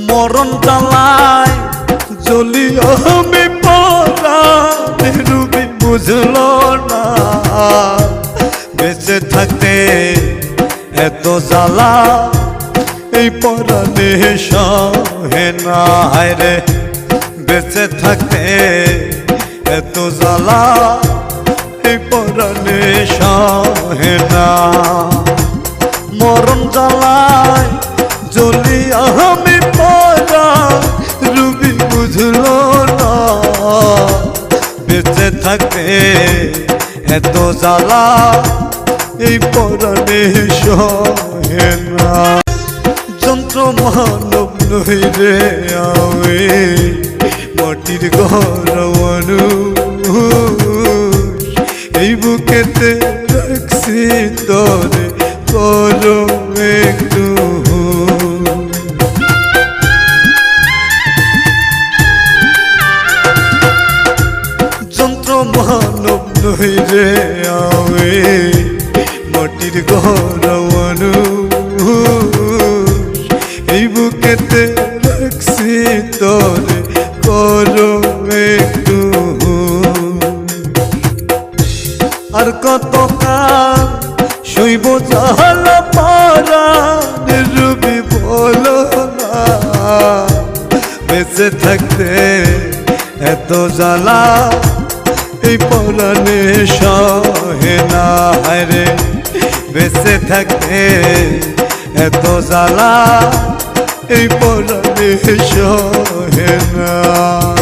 মরণ জ্বালায় জ্বলি আমি পরাণে রূপী বুঝল না বেঁচে থাকতে এত জ্বালা এই পরাণে সহে না রে বেঁচে থাকতে এত জ্বালা এই পরাণে সহে না মরণ জ্বালায় জ্বলি আমি পরাণ রূপী বুঝল না বেঁচে থাকতে এত জ্বালা এই পরাণে সহে না যন্ত্র মানব নই রে আমি মাটির ঘর এই বুকেতে রাখছি তরে করো একটু যন্ত্র মানব নই রে আমি মাটির ঘর এই বুকেতে রাখছি তরে করো একটু আর কত কাল শৈব জ্বালা পরাণ রূপী বলো না বেঁচে থাকতে এত জ্বালা এই পরাণে সহে না রে বেঁচে থাকতে এত জ্বালা এই পরাণে সহে না।